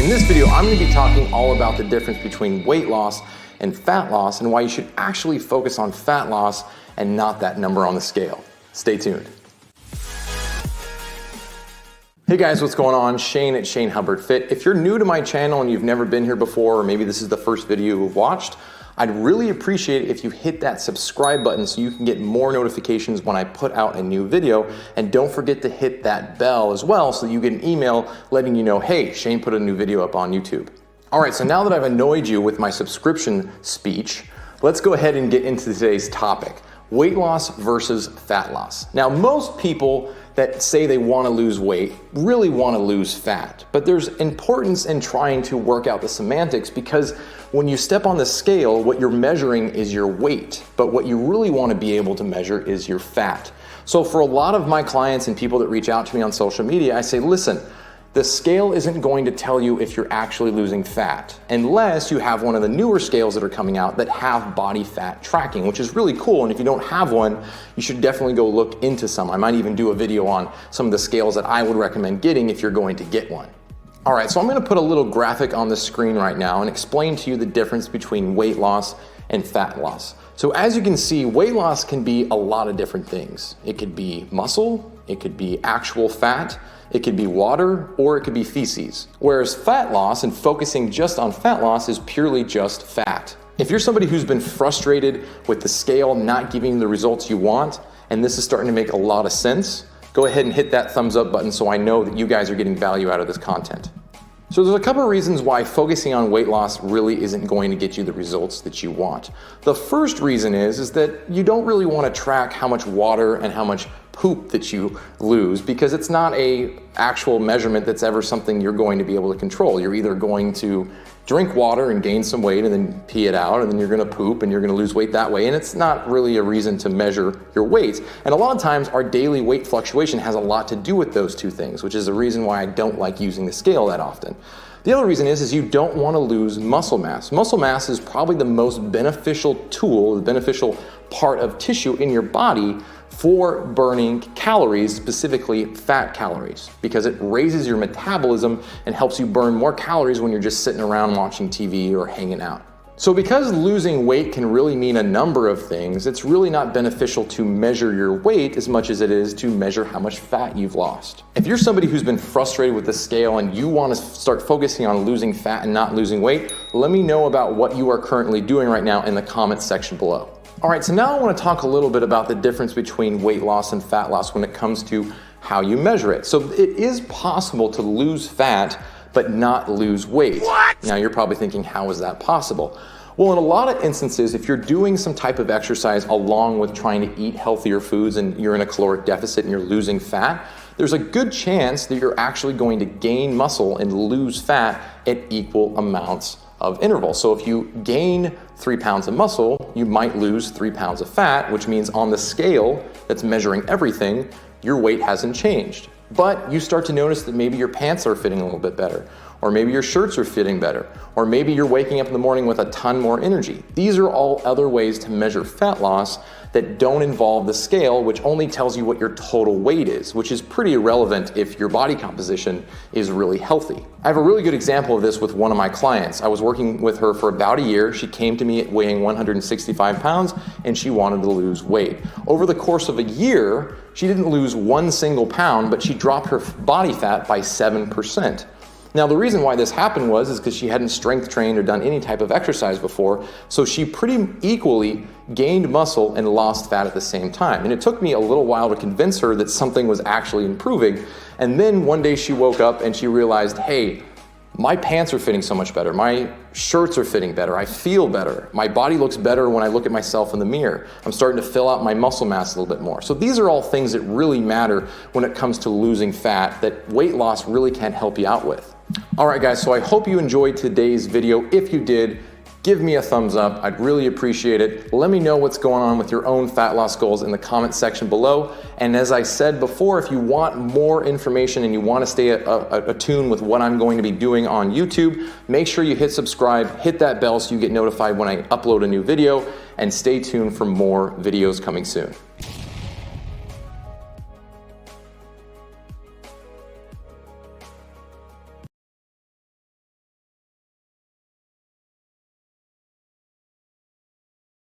In this video, I'm going to be talking all about the difference between weight loss and fat loss and why you should actually focus on fat loss and not that number on the scale. Stay tuned. Hey guys, what's going on? Shane at Shane Hubbard Fit. If you're new to my channel and you've never been here before, or maybe this is the first video you've watched, I'd really appreciate it if you hit that subscribe button so you can get more notifications when I put out a new video. And don't forget to hit that bell as well so that you get an email letting you know, hey, Shane put a new video up on YouTube. All right, so now that I've annoyed you with my subscription speech, let's go ahead and get into today's topic: weight loss versus fat loss. Now, most people that say they want to lose weight really want to lose fat, but there's importance in trying to work out the semantics, because when you step on the scale, what you're measuring is your weight, but what you really want to be able to measure is your fat. So for a lot of my clients and people that reach out to me on social media, I say, listen, the scale isn't going to tell you if you're actually losing fat unless you have one of the newer scales that are coming out that have body fat tracking, which is really cool. And if you don't have one, you should definitely go look into some. I might even do a video on some of the scales that I would recommend getting if you're going to get one. All right, so I'm going to put a little graphic on the screen right now and explain to you the difference between weight loss and fat loss. So as you can see, weight loss can be a lot of different things. It could be muscle, it could be actual fat, it could be water, or it could be feces. Whereas fat loss and focusing just on fat loss is purely just fat. If you're somebody who's been frustrated with the scale not giving you the results you want, and this is starting to make a lot of sense, go ahead and hit that thumbs up button so I know that you guys are getting value out of this content. So there's a couple of reasons why focusing on weight loss really isn't going to get you the results that you want. The first reason is that you don't really want to track how much water and how much poop that you lose, because it's not a actual measurement that's ever something you're going to be able to control. You're either going to drink water and gain some weight and then pee it out, and then you're going to poop and you're going to lose weight that way, and it's not really a reason to measure your weight. And a lot of times our daily weight fluctuation has a lot to do with those two things, which is the reason why I don't like using the scale that often. The other reason is you don't want to lose muscle mass. Muscle mass is probably the most beneficial tool, the beneficial part of tissue in your body for burning calories, specifically fat calories, because it raises your metabolism and helps you burn more calories when you're just sitting around watching TV or hanging out. So because losing weight can really mean a number of things, it's really not beneficial to measure your weight as much as it is to measure how much fat you've lost. If you're somebody who's been frustrated with the scale and you want to start focusing on losing fat and not losing weight, let me know about what you are currently doing right now in the comments section below. All right, so now I want to talk a little bit about the difference between weight loss and fat loss when it comes to how you measure it. So it is possible to lose fat but not lose weight. What? Now you're probably thinking, how is that possible? Well, in a lot of instances, if you're doing some type of exercise along with trying to eat healthier foods and you're in a caloric deficit and you're losing fat, there's a good chance that you're actually going to gain muscle and lose fat at equal amounts of interval. So if you gain 3 pounds of muscle, you might lose 3 pounds of fat, which means on the scale that's measuring everything, your weight hasn't changed. But you start to notice that maybe your pants are fitting a little bit better, or maybe your shirts are fitting better, or maybe you're waking up in the morning with a ton more energy. These are all other ways to measure fat loss that don't involve the scale, which only tells you what your total weight is, which is pretty irrelevant if your body composition is really healthy. I have a really good example of this with one of my clients. I was working with her for about a year. She came to me weighing 165 pounds and she wanted to lose weight. Over the course of a year, she didn't lose one single pound, but she dropped her body fat by 7%. Now, the reason why this happened is because she hadn't strength trained or done any type of exercise before, so she pretty equally gained muscle and lost fat at the same time. And it took me a little while to convince her that something was actually improving. And then one day she woke up and she realized, hey, my pants are fitting so much better. My shirts are fitting better. I feel better. My body looks better when I look at myself in the mirror. I'm starting to fill out my muscle mass a little bit more. So these are all things that really matter when it comes to losing fat that weight loss really can't help you out with. All right, guys, so I hope you enjoyed today's video. If you did, give me a thumbs up. I'd really appreciate it. Let me know what's going on with your own fat loss goals in the comment section below. And as I said before, if you want more information and you want to stay attuned with what I'm going to be doing on YouTube, make sure you hit subscribe, hit that bell so you get notified when I upload a new video, and stay tuned for more videos coming soon.